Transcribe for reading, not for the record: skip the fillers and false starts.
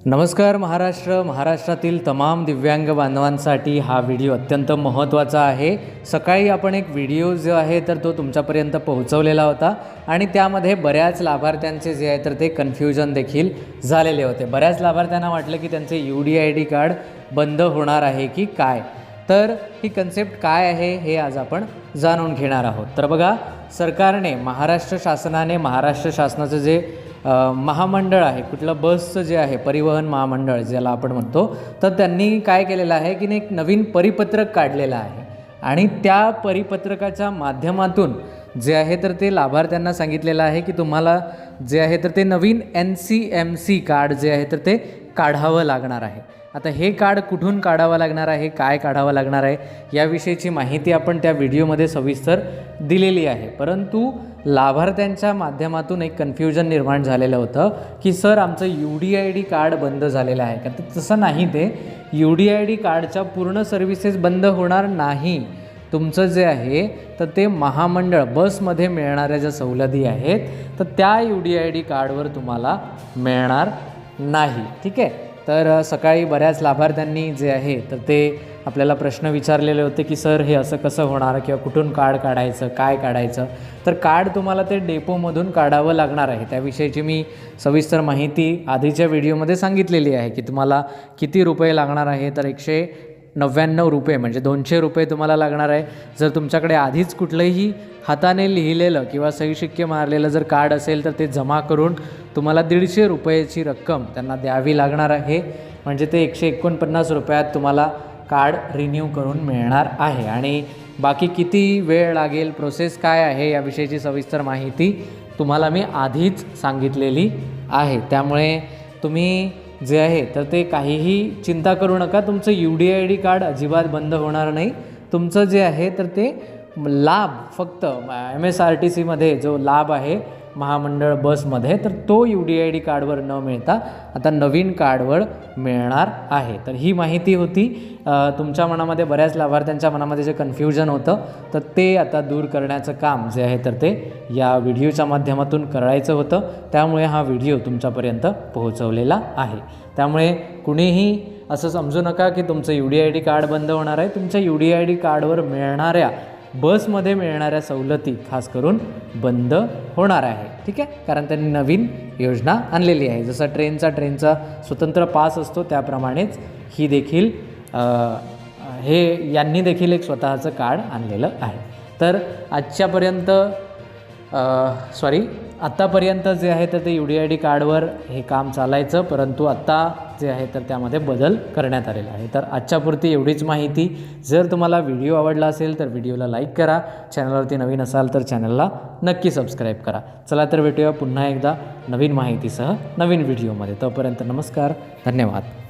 नमस्कार महाराष्ट्रातील तमाम दिव्यांग बांधवांसाठी हा व्हिडिओ अत्यंत महत्त्वाचा आहे। सकाळी आपण एक व्हिडिओ जो आहे तर तो तुमच्यापर्यंत पोहोचवलेला होता आणि त्यामध्ये बऱ्याच लाभार्थ्यांचे जे आहे तर ते कन्फ्युजन देखील झालेले होते। बऱ्याच लाभार्थ्यांना वाटलं की त्यांचे UDID कार्ड बंद होणार आहे की काय। तर ही कन्सेप्ट काय आहे हे आज आपण जाणून घेणार आहोत। तर बघा, सरकारने महाराष्ट्र शासनाचं जे महामंडळ आहे, कुठलं बसचं जे आहे परिवहन महामंडळ ज्याला आपण म्हणतो, तर त्यांनी काय केलेलं आहे की एक नवीन परिपत्रक काढलेलं आहे आणि त्या परिपत्रकाच्या माध्यमातून जे आहे तर ते लाभार्थ्यांना सांगितलेलं आहे की तुम्हाला जे आहे तर ते नवीन NCMC कार्ड जे आहे तर ते काढावं लागणार आहे। आता हे कार्ड कुठून काढावं लागणार आहे, काय काढावं लागणार आहे याविषयीची माहिती आपण त्या व्हिडिओमध्ये सविस्तर दिलेली आहे। परंतु लाभार्थ्यांच्या माध्यमातून एक कन्फ्युजन निर्माण झालेलं होतं की सर आमचं UDID कार्ड बंद झालेलं आहे का। तर तसं नाही, ते UDID कार्डच्या पूर्ण सर्व्हिसेस बंद होणार नाही। तुमचं जे आहे तर ते महामंडळ बसमध्ये मिळणाऱ्या ज्या सवलती आहेत तर त्या UDID कार्डवर तुम्हाला मिळणार नाही। ठीक आहे। तर सकाळी बऱ्याच लाभार्थ्यांनी जे आहे तर ते आपल्याला प्रश्न विचारलेले होते की सर हे असं कसं होणार किंवा कुठून कार्ड काढायचं, काय काढायचं। तर कार्ड तुम्हाला ते डेपोमधून काढावं लागणार आहे। त्याविषयीची मी सविस्तर माहिती आधीच्या व्हिडिओमध्ये सांगितलेली आहे की तुम्हाला किती रुपये लागणार आहे। तर 199 रुपये म्हणजे 200 रुपये तुम्हाला लागणार आहे। जर तुमच्याकडे आधीच कुठलंही हाताने लिहिलेलं किंवा सही शिक्के मारलेलं जर कार्ड असेल तर ते जमा करून तुम्हाला 150 रुपयाची रक्कम त्यांना द्यावी लागणार आहे। म्हणजे ते 149 रुपयात तुम्हाला कार्ड रिन्यू करून मिळणार आहे। आणि बाकी किती वेळ लागेल, प्रोसेस काय आहे याविषयीची सविस्तर माहिती तुम्हाला मी आधीच सांगितलेली आहे। त्यामुळे तुम्ही जे आहे तर ते काहीही चिंता करू नका, तुमचं UDID कार्ड अजिबात बंद होणार नाही। तुमचं जे आहे तर ते लाभ फक्त MSRTCमध्ये जो लाभ आहे महामंडळ बसमध्ये, तर तो UDID कार्डवर न मिळता आता नवीन कार्डवर मिळणार आहे। तर ही माहिती होती। तुमच्या मनामध्ये, बऱ्याच लाभार्थ्यांच्या मनामध्ये जे कन्फ्युजन होतं तर ते आता दूर करण्याचं काम जे आहे तर ते या व्हिडिओच्या माध्यमातून करायचं होतं। त्यामुळे हा व्हिडिओ तुमच्यापर्यंत पोहोचवलेला आहे। त्यामुळे कुणीही असं समजू नका की तुमचं UDID कार्ड बंद होणार आहे। तुमच्या UDID कार्डवर मिळणाऱ्या बसमध्ये मिळणाऱ्या सवलती खास करून बंद होणार आहे। ठीक आहे। कारण त्यांनी नवीन योजना आणलेली आहे। जसं ट्रेनचा स्वतंत्र पास असतो त्याप्रमाणेच ही देखील यांनी देखील एक स्वतःचं कार्ड आणलेलं आहे। तर आत्तापर्यंत जे आहे तर ते UDID कार्डवर हे काम चालायचं, परंतु आत्ता जे आहे तर त्यामध्ये बदल करण्यात आलेला आहे। तर आजच्यापुरती एवढीच माहिती। जर तुम्हाला व्हिडिओ आवडला असेल तर व्हिडिओला लाईक करा, चॅनलवरती नवीन असाल तर चॅनलला नक्की सबस्क्राईब करा। चला तर भेटूया पुन्हा एकदा नवीन माहितीसह नवीन व्हिडिओमध्ये। तोपर्यंत नमस्कार, धन्यवाद।